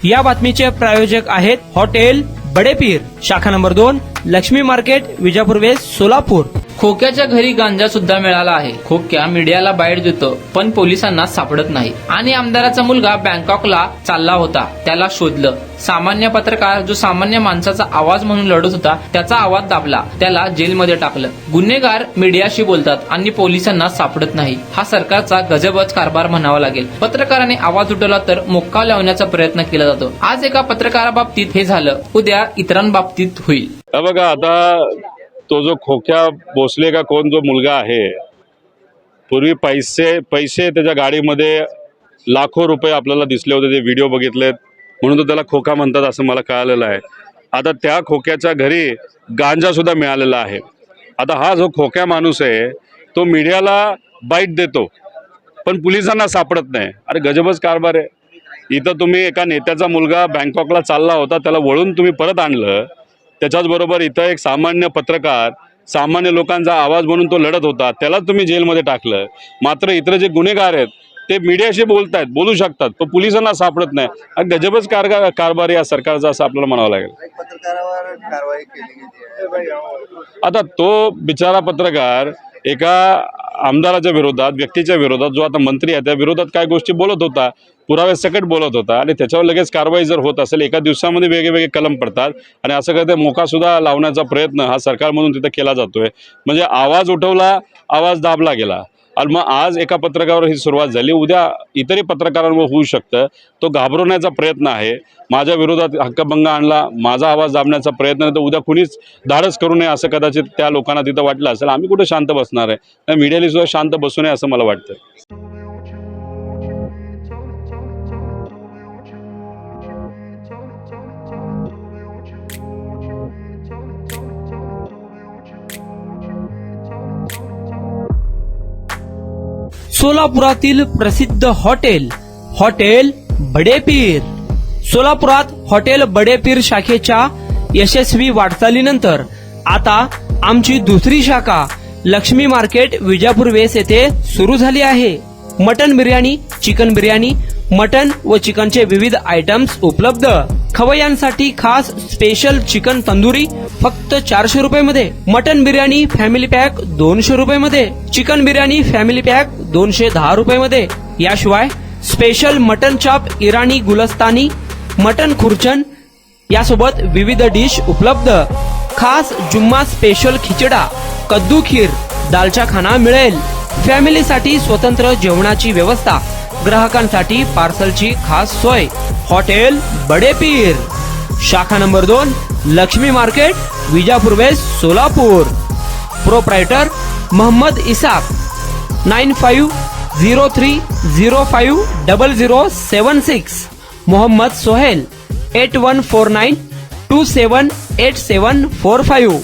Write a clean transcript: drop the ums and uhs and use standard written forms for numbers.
या बातमीचे प्रायोजक आहेत हॉटेल बडेपीर, शाखा number 2, Lakshmi market, Vijapur west, Solapur. खोक्याच्या घरी गांजा सुद्धा मिळाला आहे। खोक्या मीडियाला बाईट देतो पण पोलिसांना सापडत नाही आणि आमदाराचा मुलगा बँकॉकला चालला होता, त्याला शोधलं। सामान्य पत्रकार जो सामान्य माणसाचा आवाज म्हणून लढत होता त्याचा आवाज दाबला, त्याला जेलमध्ये टाकलं। गुन्हेगार मीडियाशी बोलतात आणि पोलिसांना सापडत नाही, हा सरकारचा गजबच कारभार म्हणावा लागेल। पत्रकाराने आवाज उठवला तर मोक्का लावण्याचा प्रयत्न केला जातो। आज एका पत्रकाराबाबतीत हे झालं, उद्या इतरांबाबतीत होईल। बघा आता तो जो खोक्या भोसले का कोण जो मुलगा आहे, पूर्वी पैसे त्याच्या गाडीमध्ये लाखो रुपये आपल्याला दिसले होते, ते व्हिडिओ बघितलेत म्हणून तो त्याला खोका म्हणतात असं मला कळालेलं आहे। आता त्या खोक्याच्या घरी गांजा सुद्धा मिळालेला आहे। आता हा जो खोक्या माणूस आहे तो मीडियाला बाईट देतो पण पोलिसांना सापडत नाही। अरे गजबच कारभार आहे। इथं तुम्ही एका नेत्याचा मुलगा बँकॉकला चालला होता, त्याला वळून तुम्ही परत आणलं। त्याच्याच बरोबर इथं एक सामान्य पत्रकार, सामान्य लोकांचा आवाज म्हणून तो लढत होता, त्याला तुम्ही जेलमध्ये टाकलं। मात्र इतर जे गुन्हेगार आहेत ते मीडियाशी बोलतायत, बोलू शकतात पण पोलिसांना सापडत नाही। गजबच कारभार या सरकारचा असं आपल्याला म्हणावं लागेल। पत्रकारावर कारवाई केली गेली। आता तो बिचारा पत्रकार एका आमदाराच्या विरोधात, व्यक्तीच्या विरोधात, जो आता मंत्री आहे त्या विरोधात काय गोष्टी बोलत होता, पुरावे सकट बोलत होता आणि त्याच्यावर लगेच कारवाई जर होत असेल, एका दिवसामध्ये वेगवेगळे कलम पडतात आणि असं काय ते मोका सुद्धा लावण्याचा प्रयत्न हा सरकारमधून तिथं केला जातोय। म्हणजे आवाज उठवला, आवाज दाबला गेला आणि मग आज एका पत्रकारावर ही सुरुवात झाली, उद्या इतरही पत्रकारांवर होऊ शकतं। तो घाबरवण्याचा प्रयत्न आहे, माझ्या विरोधात हक्कभंग आणला, माझा आवाज दाबण्याचा प्रयत्न आहे, तर उद्या कुणीच धाडस करू नये असं कदाचित त्या लोकांना तिथं वाटलं असेल। आम्ही कुठे शांत बसणार आहे, मीडियाने सुद्धा शांत बसू नये असं मला वाटतं। सोलापुरातील प्रसिद्ध हॉटेल बडेपीर। सोलापुरात हॉटेल बडेपीर शाखेच्या यशस्वी वाटचालीनंतर आता आमची दुसरी शाखा लक्ष्मी मार्केट, विजापूर वेस्ट येथे सुरू झाली आहे। Mutton biryani, chicken biryani, mutton व चिकनचे विविध आयटम्स उपलब्ध। खवय्यांसाठी खास स्पेशल चिकन तंदुरी फक्त 400 रुपये मध्ये, मटन बिर्याणी फॅमिली पॅक 200 रुपये मध्ये, चिकन बिर्याणी फॅमिली पॅक 210 रुपये मध्ये। याशिवाय स्पेशल मटन चाप, इराणी गुलस्तानी, मटन खुर्चन यासोबत विविध डिश उपलब्ध। खास जुम्मा स्पेशल खिचडा, कद्दू खीर, दालचा खाना मिळेल। फॅमिलीसाठी स्वतंत्र जेवणाची व्यवस्था, ग्राहकांसाठी पार्सलची खास सोय। हॉटेल बडेपीर, शाखा number 2, Lakshmi market, Vijapur west, Solapur. Proprietor Mohammad Isaq, 9503050076। Mohammad Sohail, 8149278745।